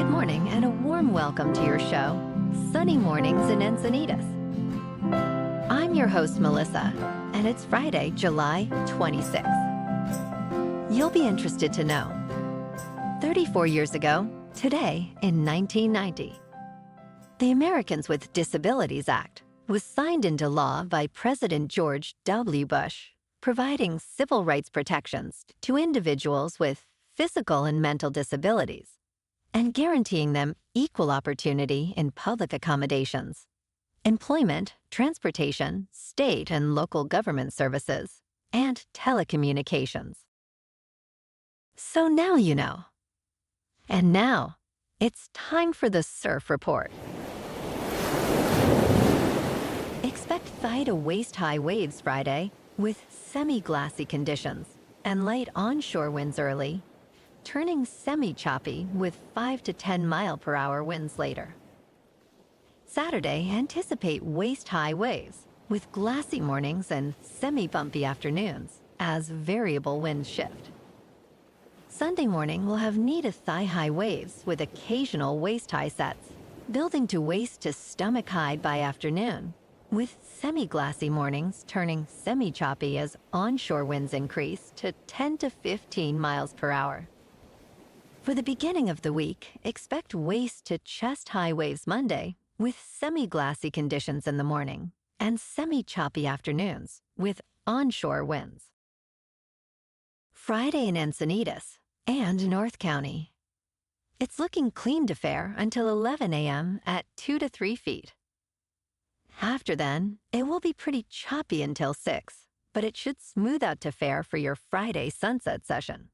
Good morning and a warm welcome to your show, Sunny Mornings in Encinitas. I'm your host, Melissa, and it's Friday, July 26th. You'll be interested to know, 34 years ago, today in 1990, the Americans with Disabilities Act was signed into law by President George W. Bush, providing civil rights protections to individuals with physical and mental disabilities, and guaranteeing them equal opportunity in public accommodations, employment, transportation, state and local government services, and telecommunications. So now you know. And now, it's time for the Surf Report. Expect thigh to waist-high waves Friday with semi-glassy conditions and light onshore winds early, turning semi-choppy with 5 to 10 mile-per-hour winds later. Saturday, anticipate waist-high waves with glassy mornings and semi-bumpy afternoons as variable winds shift. Sunday morning will have knee to thigh-high waves with occasional waist-high sets, building to waist to stomach-high by afternoon, with semi-glassy mornings turning semi-choppy as onshore winds increase to 10 to 15 miles per hour. For the beginning of the week, expect waist to chest-high waves Monday with semi-glassy conditions in the morning and semi-choppy afternoons with onshore winds. Friday in Encinitas and North County. It's looking clean to fair until 11 a.m. at 2 to 3 feet. After then, it will be pretty choppy until 6, but it should smooth out to fair for your Friday sunset session.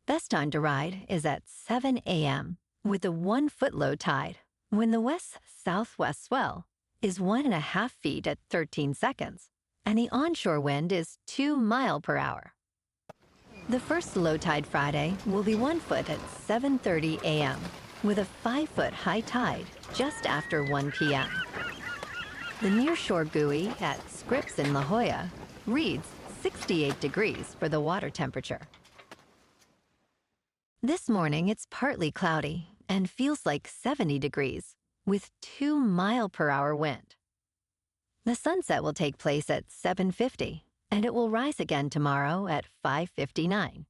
Best time to ride is at 7 a.m. with a 1 foot low tide when the west-southwest swell is 1.5 feet at 13 seconds and the onshore wind is 2 miles per hour. The first low tide Friday will be 1 foot at 7:30 a.m. with a 5 foot high tide just after 1 p.m. The nearshore buoy at Scripps in La Jolla reads 68 degrees for the water temperature. This morning, it's partly cloudy and feels like 70 degrees with 2 mile-per-hour wind. The sunset will take place at 7:50, and it will rise again tomorrow at 5:59.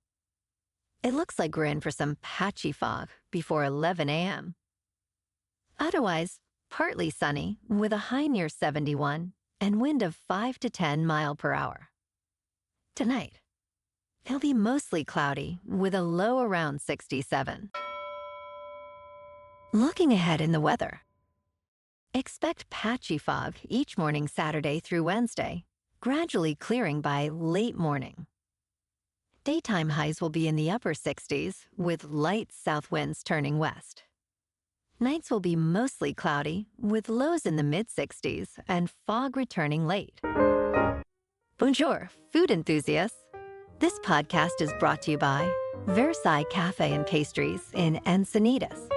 It looks like we're in for some patchy fog before 11 a.m. Otherwise, partly sunny with a high near 71 and wind of 5 to 10 miles per hour. Tonight, it'll be mostly cloudy with a low around 67. Looking ahead in the weather. Expect patchy fog each morning Saturday through Wednesday, gradually clearing by late morning. Daytime highs will be in the upper 60s with light south winds turning west. Nights will be mostly cloudy with lows in the mid-60s and fog returning late. Bonjour, food enthusiasts. This podcast is brought to you by Versailles Cafe and Pastries in Encinitas.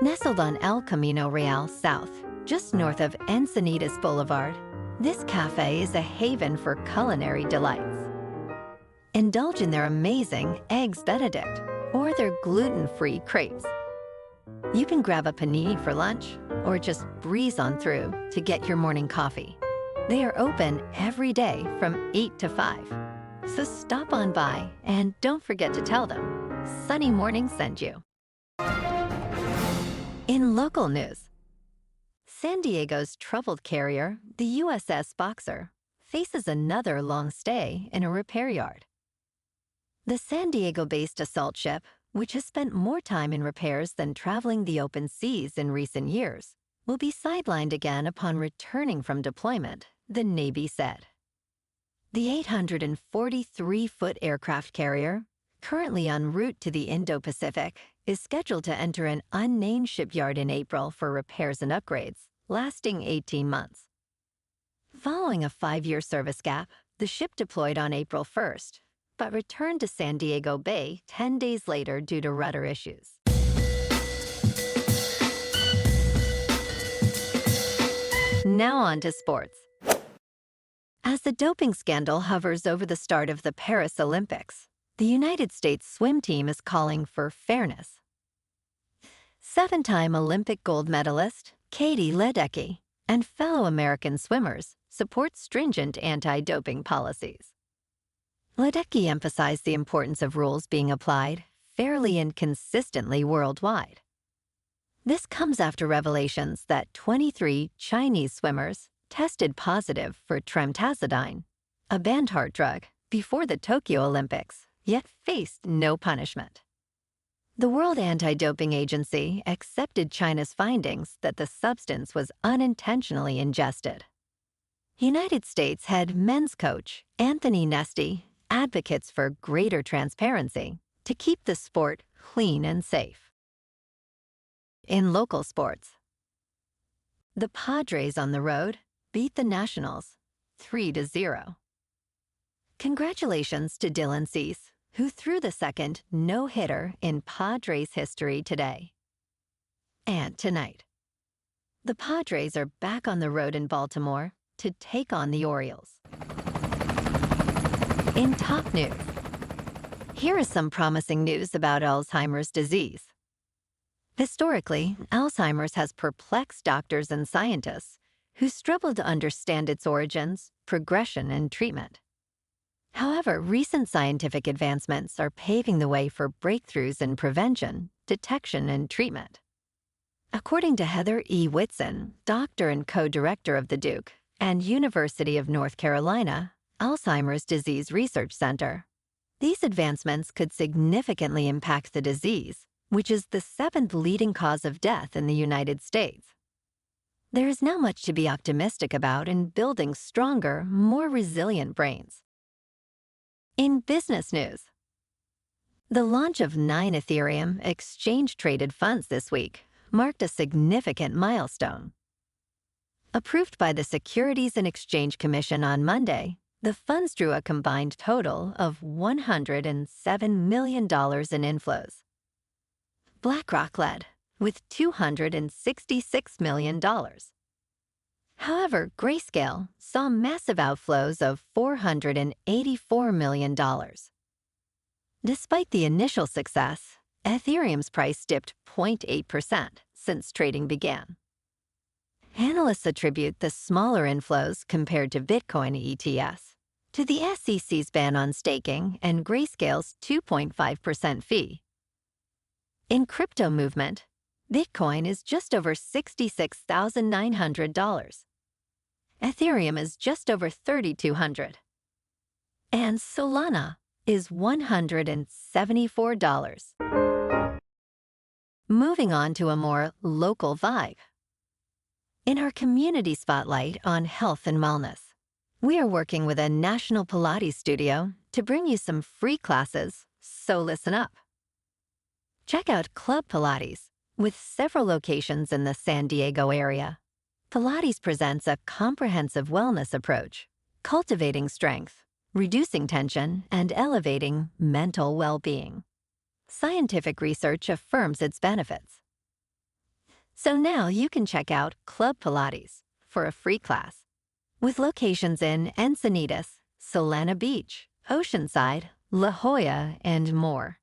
Nestled on El Camino Real South, just north of Encinitas Boulevard, this cafe is a haven for culinary delights. Indulge in their amazing Eggs Benedict or their gluten-free crepes. You can grab a panini for lunch or just breeze on through to get your morning coffee. They are open every day from 8 to 5. So stop on by and don't forget to tell them Sunny Morning sent you. In local news, San Diego's troubled carrier, the USS Boxer, faces another long stay in a repair yard. The San Diego-based assault ship, which has spent more time in repairs than traveling the open seas in recent years, will be sidelined again upon returning from deployment, the Navy said. The 843-foot aircraft carrier, currently en route to the Indo-Pacific, is scheduled to enter an unnamed shipyard in April for repairs and upgrades, lasting 18 months. Following a 5-year service gap, the ship deployed on April 1st, but returned to San Diego Bay 10 days later due to rudder issues. Now on to sports. As the doping scandal hovers over the start of the Paris Olympics, the United States swim team is calling for fairness. Seven-time Olympic gold medalist Katie Ledecky and fellow American swimmers support stringent anti-doping policies. Ledecky emphasized the importance of rules being applied fairly and consistently worldwide. This comes after revelations that 23 Chinese swimmers tested positive for tremtazidine, a banned heart drug, before the Tokyo Olympics, yet faced no punishment. The World Anti-Doping Agency accepted China's findings that the substance was unintentionally ingested. United States head men's coach Anthony Nesty advocates for greater transparency to keep the sport clean and safe. In local sports, the Padres on the road beat the Nationals 3-0. Congratulations to Dylan Cease, who threw the second no-hitter in Padres history today. And tonight, the Padres are back on the road in Baltimore to take on the Orioles. In top news, here is some promising news about Alzheimer's disease. Historically, Alzheimer's has perplexed doctors and scientists who struggle to understand its origins, progression, and treatment. However, recent scientific advancements are paving the way for breakthroughs in prevention, detection, and treatment. According to Heather E. Whitson, doctor and co-director of the Duke and University of North Carolina Alzheimer's Disease Research Center, these advancements could significantly impact the disease, which is the 7th leading cause of death in the United States. There is now much to be optimistic about in building stronger, more resilient brains. In business news, the launch of 9 Ethereum exchange-traded funds this week marked a significant milestone. Approved by the Securities and Exchange Commission on Monday, the funds drew a combined total of $107 million in inflows. BlackRock led, with $266 million. However, Grayscale saw massive outflows of $484 million. Despite the initial success, Ethereum's price dipped 0.8% since trading began. Analysts attribute the smaller inflows compared to Bitcoin ETFs to the SEC's ban on staking and Grayscale's 2.5% fee. In crypto movement, Bitcoin is just over $66,900. Ethereum is just over $3,200. And Solana is $174. Moving on to a more local vibe. In our community spotlight on health and wellness, we are working with a national Pilates studio to bring you some free classes, so listen up. Check out Club Pilates, with several locations in the San Diego area. Pilates presents a comprehensive wellness approach, cultivating strength, reducing tension, and elevating mental well-being. Scientific research affirms its benefits. So now you can check out Club Pilates for a free class, with locations in Encinitas, Solana Beach, Oceanside, La Jolla, and more.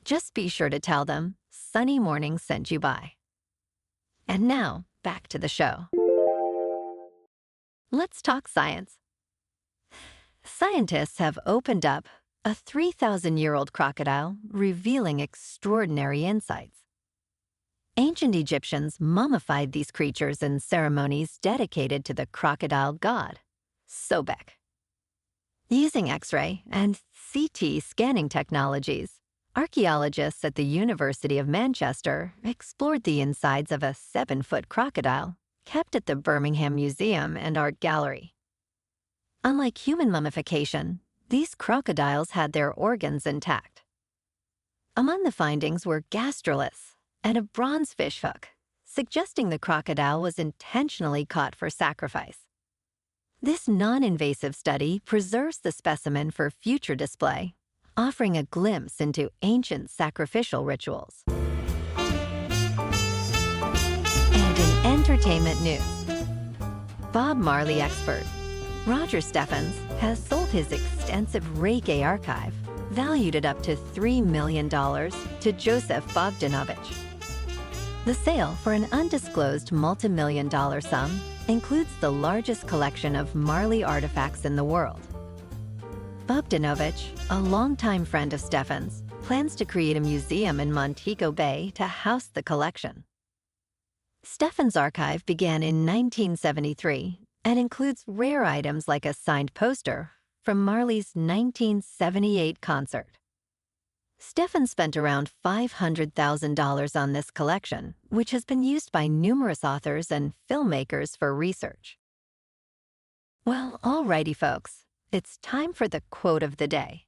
Just be sure to tell them Sunny Morning sent you by. And now, back to the show. Let's talk science. Scientists have opened up a 3,000-year-old crocodile, revealing extraordinary insights. Ancient Egyptians mummified these creatures in ceremonies dedicated to the crocodile god, Sobek. Using X-ray and CT scanning technologies, archaeologists at the University of Manchester explored the insides of a 7-foot crocodile kept at the Birmingham Museum and Art Gallery. Unlike human mummification, these crocodiles had their organs intact. Among the findings were gastroliths and a bronze fishhook, suggesting the crocodile was intentionally caught for sacrifice. This non-invasive study preserves the specimen for future display, offering a glimpse into ancient sacrificial rituals. And in entertainment news, Bob Marley expert Roger Steffens has sold his extensive reggae archive, valued at up to $3 million, to Joseph Bogdanovich. The sale for an undisclosed multi-million-dollar sum includes the largest collection of Marley artifacts in the world. Bogdanovich, a longtime friend of Steffens, plans to create a museum in Montego Bay to house the collection. Steffens' archive began in 1973 and includes rare items like a signed poster from Marley's 1978 concert. Steffens spent around $500,000 on this collection, which has been used by numerous authors and filmmakers for research. Well, alrighty, folks, it's time for the quote of the day.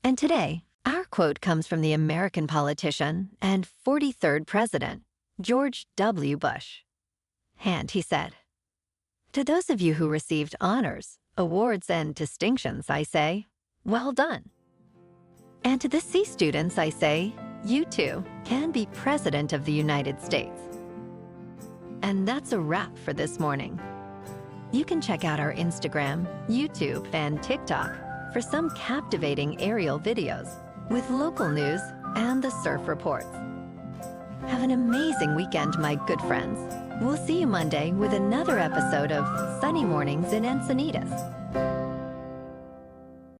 And today, our quote comes from the American politician and 43rd President, George W. Bush. And he said, "To those of you who received honors, awards, and distinctions, I say, well done. And to the C students, I say, you too can be President of the United States." And that's a wrap for this morning. You can check out our Instagram, YouTube, and TikTok for some captivating aerial videos with local news and the surf reports. Have an amazing weekend, my good friends. We'll see you Monday with another episode of Sunny Mornings in Encinitas.